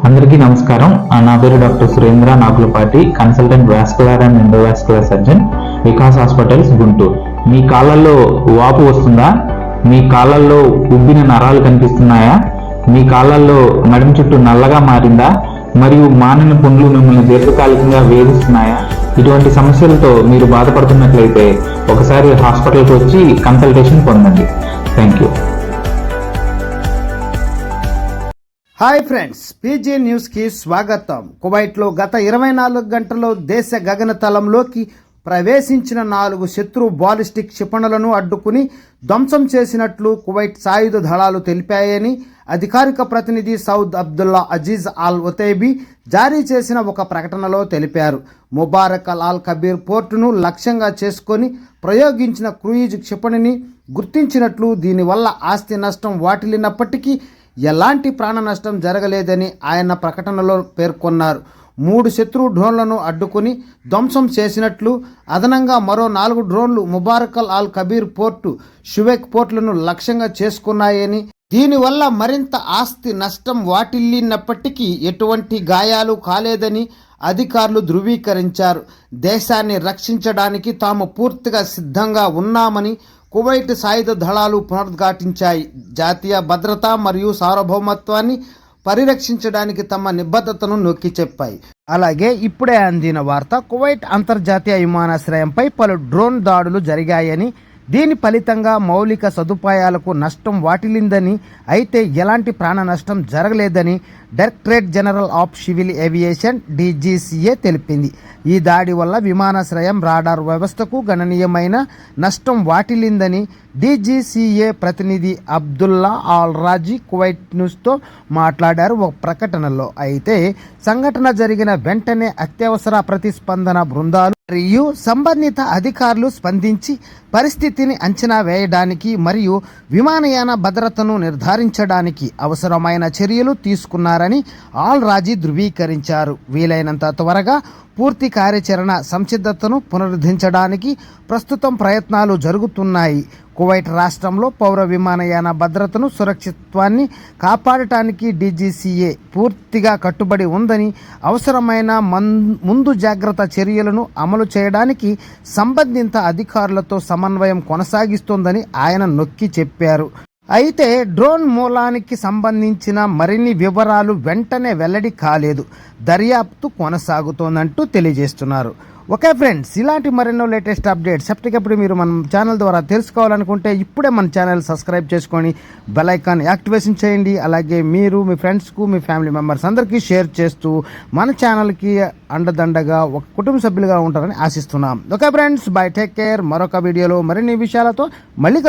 అందరికీ నమస్కారం. నా పేరు doctor Surendra Nagulapati, consultant vascular and endovascular surgeon, Vikas hospitals, Guntur. మీ కాళ్ళల్లో వాపు వస్తుందా? మీ కాళ్ళల్లో ఉబ్బిన నరాలు కనిపిస్తున్నాయా? మీ కాళ్ళల్లో నడుము చుట్టూ నల్లగా మారిందా? మరియు మానిన పుండ్లు మిమ్మల్ని దీర్ఘకాలికంగా వేధిస్తున్నాయా? ఇటువంటి సమస్యలతో మీరు బాధపడుతున్నట్లయితే ఒకసారి హాస్పిటల్కి వచ్చి కన్సల్టేషన్ పొందండి. Thank you. Hi friends, PG న్యూస్కి స్వాగతం. కువైట్లో గత 24 గంటల్లో దేశ గగనతలంలోకి ప్రవేశించిన 4 శత్రు బాలిస్టిక్ క్షిపణులను అడ్డుకుని ధ్వంసం చేసినట్లు కువైట్ సాయుధ దళాలు తెలిపాయని అధికారిక ప్రతినిధి సౌద్ అబ్దుల్లా అజీజ్ అల్ ఒతైబీ జారీ చేసిన ఒక ప్రకటనలో తెలిపారు. ముబారక్ అల్ కబీర్ పోర్టును లక్ష్యంగా చేసుకొని ప్రయోగించిన క్రూయిజ్ క్షిపణిని గుర్తించినట్లు, దీనివల్ల ఆస్తి నష్టం వాటిల్లినప్పటికీ ఎలాంటి ప్రాణ నష్టం జరగలేదని ఆయన ప్రకటనలో పేర్కొన్నారు. 3 శత్రు డ్రోన్లను అడ్డుకుని ధ్వంసం చేసినట్లు, అదనంగా మరో 4 డ్రోన్లు ముబారక్ అల్ కబీర్ పోర్టు, షువేక్ పోర్టులను లక్ష్యంగా చేసుకున్నాయని, దీనివల్ల మరింత ఆస్తి నష్టం వాటిల్లినప్పటికీ ఎటువంటి గాయాలు కాలేదని అధికారులు ధృవీకరించారు. దేశాన్ని రక్షించడానికి తాము పూర్తిగా సిద్ధంగా ఉన్నామని కువైట్ సాయుధ దళాలు పునరుద్ఘాటించాయి. జాతీయ భద్రత మరియు సార్వభౌమత్వాన్ని పరిరక్షించడానికి తమ నిబద్ధతను నొక్కి చెప్పాయి. అలాగే ఇప్పుడే అందిన వార్త, కువైట్ అంతర్జాతీయ విమానాశ్రయంపై పలు డ్రోన్ దాడులు జరిగాయని, దీని ఫలితంగా మౌలిక సదుపాయాలకు నష్టం వాటిల్లిందని, అయితే ఎలాంటి ప్రాణ నష్టం జరగలేదని directorate general of civil aviation DGCA తెలిపింది. ఈ దాడి వల్ల విమానాశ్రయం రాడార్ వ్యవస్థకు గణనీయమైన నష్టం వాటిల్లిందని DGCA ప్రతినిధి అబ్దుల్లా అల్ రాజీ కువైట్ న్యూస్తో మాట్లాడారు ఒక ప్రకటనలో. అయితే సంఘటన జరిగిన వెంటనే అత్యవసర ప్రతిస్పందన బృందాలు మరియు సంబంధిత అధికారులు స్పందించి పరిస్థితిని అంచనా వేయడానికి మరియు విమానయాన భద్రతను నిర్ధారించడానికి అవసరమైన చర్యలు తీసుకున్నారని అల్ రాజీ ధృవీకరించారు. వీలైనంత త్వరగా పూర్తి కార్యాచరణ సంసిద్ధతను పునరుద్ధరించడానికి ప్రస్తుతం ప్రయత్నాలు జరుగుతున్నాయి. కువైట్ రాష్ట్రంలో పౌర విమానయాన భద్రతను, సురక్షిత్వాన్ని కాపాడటానికి DGCA పూర్తిగా కట్టుబడి ఉందని, అవసరమైన ముందు జాగ్రత్త చర్యలను అమలు చేయడానికి సంబంధిత అధికారులతో సమన్వయం కొనసాగిస్తోందని ఆయన నొక్కి చెప్పారు. అయితే డ్రోన్ మూలానికి సంబంధించిన మరిన్ని వివరాలు వెంటనే వెల్లడి కాలేదు, దర్యాప్తు కొనసాగుతోందంటూ తెలియజేస్తున్నారు. ఓకే ఫ్రెండ్స్, ఇలాంటి మరెన్నో లేటెస్ట్ అప్డేట్స్ ఎప్పటికప్పుడు మీరు మన ఛానల్ ద్వారా తెలుసుకోవాలనుకుంటే ఇప్పుడే మన ఛానల్ సబ్స్క్రైబ్ చేసుకొని బెల్ ఐకాన్ యాక్టివేషన్ చేయండి. అలాగే మీరు మీ ఫ్రెండ్స్కు, మీ ఫ్యామిలీ మెంబర్స్ అందరికీ షేర్ చేస్తూ మన ఛానల్కి అండదండగా ఒక కుటుంబ సభ్యులుగా ఉంటారని ఆశిస్తున్నాం. Okay friends, by, take care. మరొక వీడియోలో మరిన్ని విషయాలతో మళ్ళీ